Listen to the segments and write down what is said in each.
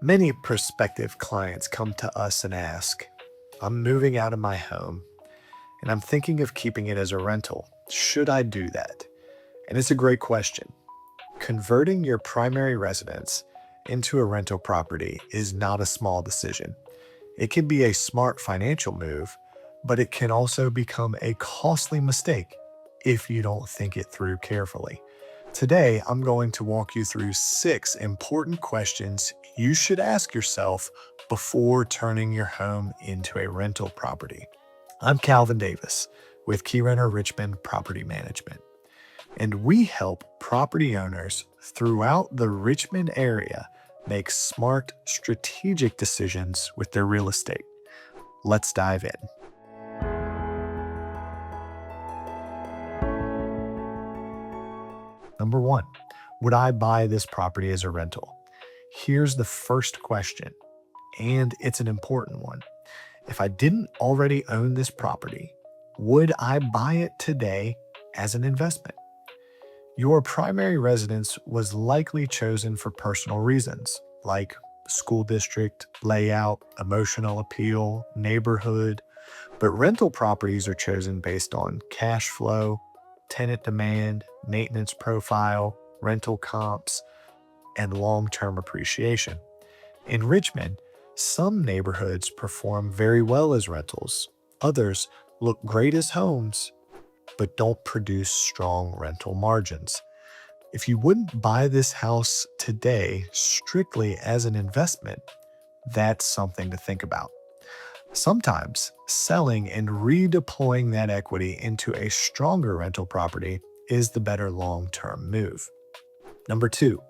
Many prospective clients come to us and ask, I'm moving out of my home and I'm thinking of keeping it as a rental. Should I do that? And it's a great question. Converting your primary residence into a rental property is not a small decision. It can be a smart financial move, but it can also become a costly mistake if you don't think it through carefully. Today, I'm going to walk you through 6 important questions you should ask yourself before turning your home into a rental property. I'm Calvin Davis with Keyrenter Richmond Property Management, and we help property owners throughout the Richmond area make smart, strategic decisions with their real estate. Let's dive in. Number 1, would I buy this property as a rental? Here's the first question, and it's an important one. If I didn't already own this property, would I buy it today as an investment? Your primary residence was likely chosen for personal reasons, like school district, layout, emotional appeal, neighborhood, but rental properties are chosen based on cash flow, tenant demand, maintenance profile, rental comps, and long-term appreciation. In Richmond, some neighborhoods perform very well as rentals. Others look great as homes, but don't produce strong rental margins. If you wouldn't buy this house today strictly as an investment, that's something to think about. Sometimes selling and redeploying that equity into a stronger rental property is the better long-term move. Number 2,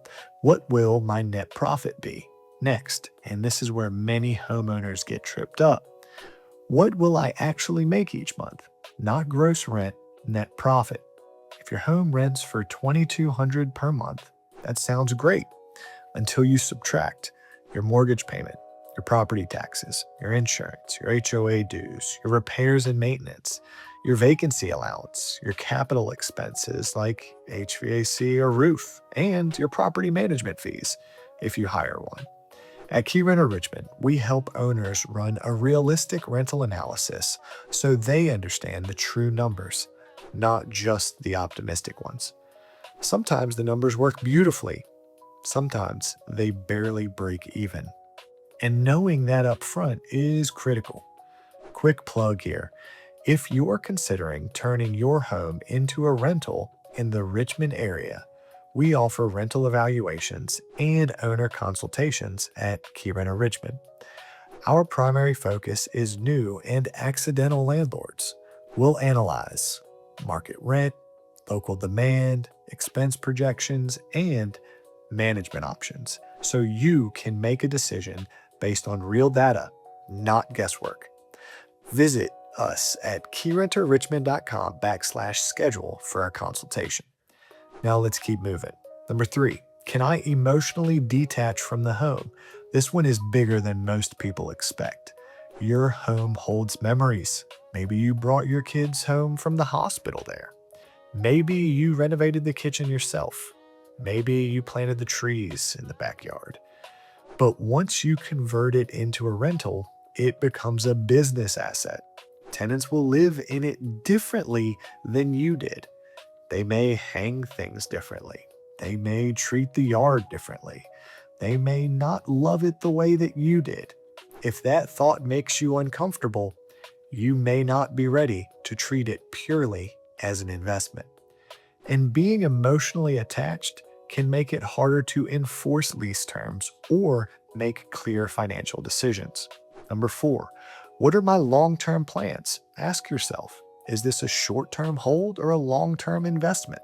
what will my net profit be? Next, and this is where many homeowners get tripped up. What will I actually make each month? Not gross rent, net profit. If your home rents for $2,200 per month, that sounds great until you subtract your mortgage payment, your property taxes, your insurance, your HOA dues, your repairs and maintenance, your vacancy allowance, your capital expenses like HVAC or roof, and your property management fees if you hire one. At Keyrenter Richmond, we help owners run a realistic rental analysis so they understand the true numbers, not just the optimistic ones. Sometimes the numbers work beautifully, sometimes they barely break even. And knowing that up front is critical. Quick plug here. If you're considering turning your home into a rental in the Richmond area, we offer rental evaluations and owner consultations at Keyrenter Richmond. Our primary focus is new and accidental landlords. We'll analyze market rent, local demand, expense projections, and management options so you can make a decision based on real data, not guesswork. Visit us at keyrenterrichmond.com/schedule for a consultation. Now let's keep moving. Number 3, can I emotionally detach from the home? This one is bigger than most people expect. Your home holds memories. Maybe you brought your kids home from the hospital there. Maybe you renovated the kitchen yourself. Maybe you planted the trees in the backyard. But once you convert it into a rental, it becomes a business asset. Tenants will live in it differently than you did. They may hang things differently. They may treat the yard differently. They may not love it the way that you did. If that thought makes you uncomfortable, you may not be ready to treat it purely as an investment. And being emotionally attached can make it harder to enforce lease terms or make clear financial decisions. Number 4, what are my long-term plans? Ask yourself, is this a short-term hold or a long-term investment?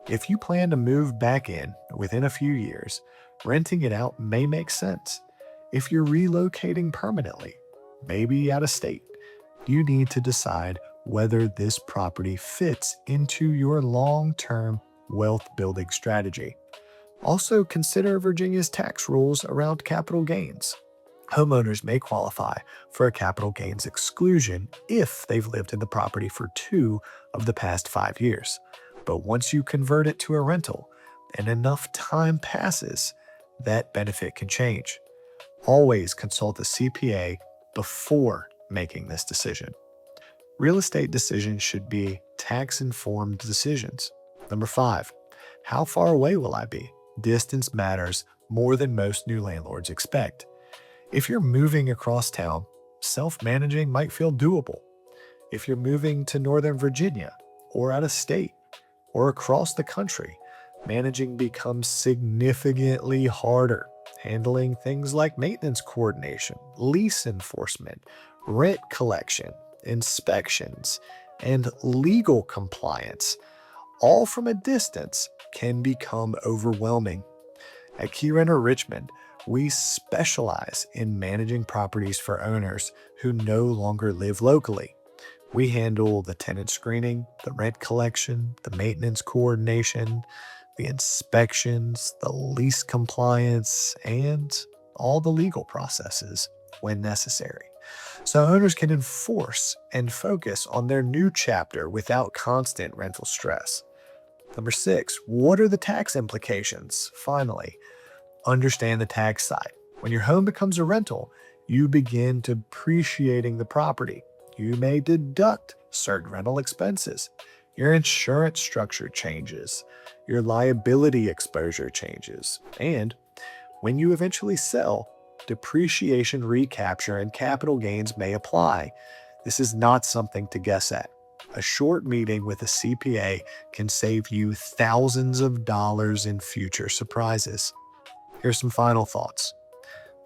If you plan to move back in within a few years, renting it out may make sense. If you're relocating permanently, maybe out of state, you need to decide whether this property fits into your long-term wealth building strategy. Also, consider Virginia's tax rules around capital gains. Homeowners may qualify for a capital gains exclusion if they've lived in the property for 2 of the past 5 years. But once you convert it to a rental and enough time passes, that benefit can change. Always consult a CPA before making this decision. Real estate decisions should be tax-informed decisions. Number 5, how far away will I be? Distance matters more than most new landlords expect. If you're moving across town, self-managing might feel doable. If you're moving to Northern Virginia or out of state or across the country, managing becomes significantly harder. Handling things like maintenance coordination, lease enforcement, rent collection, inspections, and legal compliance, all from a distance, can become overwhelming. At Keyrenter Richmond, we specialize in managing properties for owners who no longer live locally. We handle the tenant screening, the rent collection, the maintenance coordination, the inspections, the lease compliance, and all the legal processes when necessary. So owners can enforce and focus on their new chapter without constant rental stress. Number 6, what are the tax implications? Finally, understand the tax side. When your home becomes a rental, you begin depreciating the property. You may deduct certain rental expenses. Your insurance structure changes. Your liability exposure changes. And when you eventually sell, depreciation recapture and capital gains may apply. This is not something to guess at. A short meeting with a CPA can save you thousands of dollars in future surprises. Here's some final thoughts.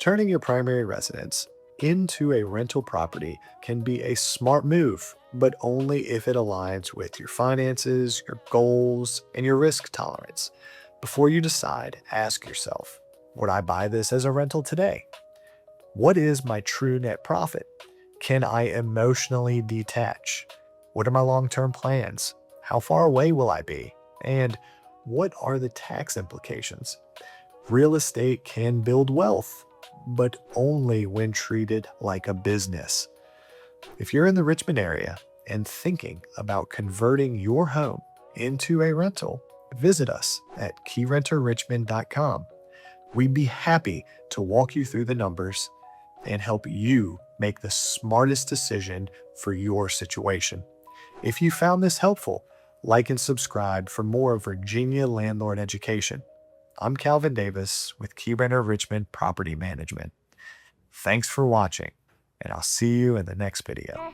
Turning your primary residence into a rental property can be a smart move, but only if it aligns with your finances, your goals, and your risk tolerance. Before you decide, ask yourself, would I buy this as a rental today? What is my true net profit? Can I emotionally detach? What are my long-term plans? How far away will I be? And what are the tax implications? Real estate can build wealth, but only when treated like a business. If you're in the Richmond area and thinking about converting your home into a rental, visit us at keyrenterrichmond.com. We'd be happy to walk you through the numbers and help you make the smartest decision for your situation. If you found this helpful, like and subscribe for more Virginia landlord education. I'm Calvin Davis with Keyrenter Richmond Property Management. Thanks for watching, and I'll see you in the next video.